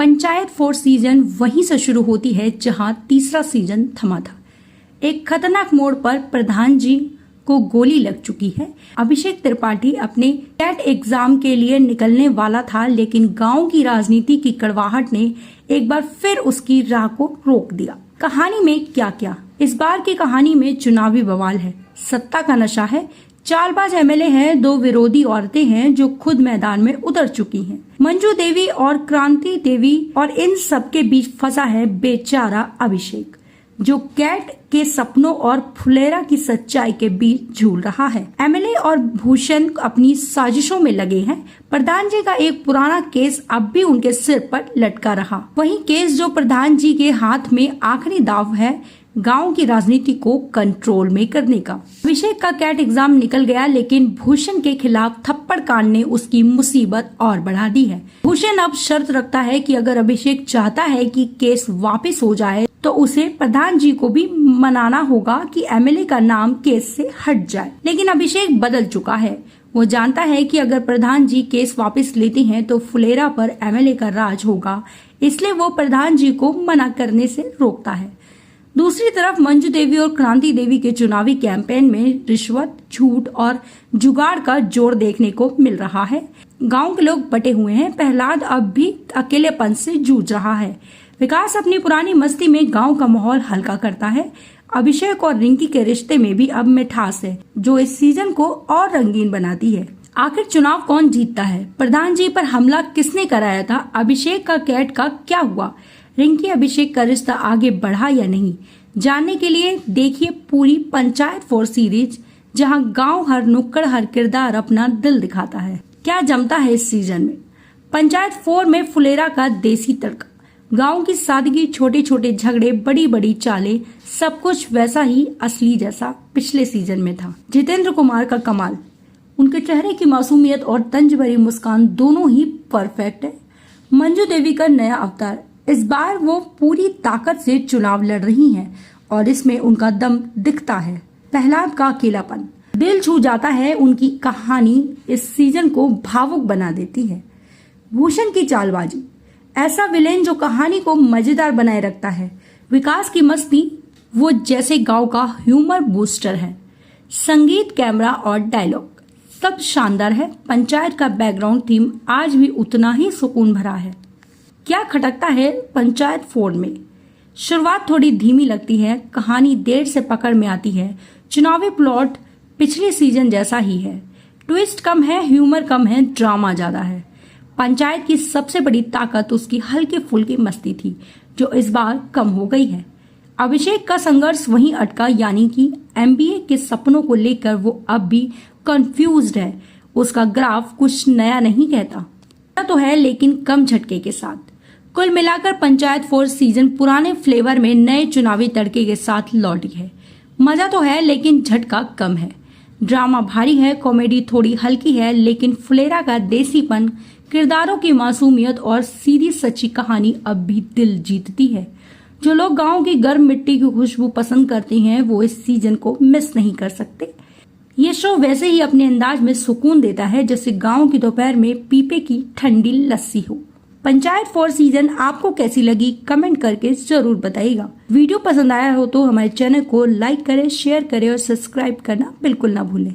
Panchayat 4 season वहीं से शुरू होती है जहां तीसरा सीजन थमा था। एक खतरनाक मोड़ पर प्रधान जी को गोली लग चुकी है। अभिषेक त्रिपाठी अपने कैट एग्जाम के लिए निकलने वाला था, लेकिन गांव की राजनीति की कड़वाहट ने एक बार फिर उसकी राह को रोक दिया। कहानी में क्या क्या? इस बार की कहानी में चुनावी बवाल है, सत्ता का नशा है, चालबाज एमएलए हैं, 2 विरोधी औरतें हैं जो खुद मैदान में उतर चुकी हैं, मंजू देवी और क्रांति देवी, और इन सबके बीच फंसा है बेचारा अभिषेक जो कैट के सपनों और फुलेरा की सच्चाई के बीच झूल रहा है। एमएलए और भूषण अपनी साजिशों में लगे हैं। प्रधान जी का एक पुराना केस अब भी उनके सिर पर लटका रहा। वही केस जो प्रधान जी के हाथ में आखिरी दाव है गांव की राजनीति को कंट्रोल में करने का। अभिषेक का कैट एग्जाम निकल गया, लेकिन भूषण के खिलाफ थप्पड़ कांड ने उसकी मुसीबत और बढ़ा दी है। भूषण अब शर्त रखता है कि अगर अभिषेक चाहता है कि केस वापस हो जाए तो उसे प्रधान जी को भी मनाना होगा कि एमएलए का नाम केस से हट जाए। लेकिन अभिषेक बदल चुका है। वो जानता है कि अगर प्रधान जी केस वापस लेते हैं तो फुलेरा पर एमएलए का राज होगा, इसलिए वो प्रधान जी को मना करने से रोकता है। दूसरी तरफ मंजू देवी और क्रांति देवी के चुनावी कैंपेन में रिश्वत, झूठ और जुगाड़ का जोर देखने को मिल रहा है। गांव के लोग बटे हुए हैं। प्रहलाद अब भी अकेलेपन से जूझ रहा है। विकास अपनी पुरानी मस्ती में गांव का माहौल हल्का करता है। अभिषेक और रिंकी के रिश्ते में भी अब मिठास है जो इस सीजन को और रंगीन बनाती है। आखिर चुनाव कौन जीतता है? प्रधान जी पर हमला किसने कराया था? अभिषेक का कैट का क्या हुआ? रिंकी अभिषेक का रिश्ता आगे बढ़ा या नहीं? जानने के लिए देखिए पूरी पंचायत 4 सीरीज, जहां गांव हर नुक्कड़ हर किरदार अपना दिल दिखाता है। क्या जमता है इस सीजन में? पंचायत 4 में फुलेरा का देसी तड़का, गांव की सादगी, छोटे छोटे झगड़े, बड़ी बड़ी चालें, सब कुछ वैसा ही असली जैसा पिछले सीजन में था। जितेंद्र कुमार का कमाल, उनके चेहरे की मासूमियत और तंज भरी मुस्कान दोनों ही परफेक्ट है। मंजू देवी का नया अवतार, इस बार वो पूरी ताकत से चुनाव लड़ रही हैं और इसमें उनका दम दिखता है। प्रहलाद का अकेलापन, दिल छू जाता है। उनकी कहानी इस सीजन को भावुक बना देती है। भूषण की चालबाजी, ऐसा विलेन जो कहानी को मजेदार बनाए रखता है। विकास की मस्ती, वो जैसे गांव का ह्यूमर बूस्टर है। संगीत, कैमरा और डायलॉग सब शानदार है। पंचायत का बैकग्राउंड थीम आज भी उतना ही सुकून भरा है। क्या खटकता है पंचायत 4 में? शुरुआत थोड़ी धीमी लगती है, कहानी देर से पकड़ में आती है। चुनावी प्लॉट पिछले सीजन जैसा ही है। ट्विस्ट कम है, ह्यूमर कम है, ड्रामा ज्यादा है। पंचायत की सबसे बड़ी ताकत उसकी हल्की फुल्की मस्ती थी, जो इस बार कम हो गई है। अभिषेक का संघर्ष वहीं अटका, यानी कि एमबीए के सपनों को लेकर वो अब भी कंफ्यूज्ड है। उसका ग्राफ कुछ नया नहीं कहता तो है, लेकिन कम झटके के साथ। कुल मिलाकर पंचायत 4 सीजन पुराने फ्लेवर में नए चुनावी तड़के के साथ लौटी है। मजा तो है, लेकिन झटका कम है। ड्रामा भारी है, कॉमेडी थोड़ी हल्की है, लेकिन फुलेरा का देसीपन, किरदारों की मासूमियत और सीधी सच्ची कहानी अब भी दिल जीतती है। जो लोग गांव की गर्म मिट्टी की खुशबू पसंद करते हैं वो इस सीजन को मिस नहीं कर सकते। ये शो वैसे ही अपने अंदाज में सुकून देता है जैसे गांव की दोपहर में पीपे की ठंडी लस्सी हो। पंचायत 4 सीजन आपको कैसी लगी कमेंट करके जरूर बताइएगा। वीडियो पसंद आया हो तो हमारे चैनल को लाइक करें, शेयर करें और सब्सक्राइब करना बिल्कुल ना भूलें।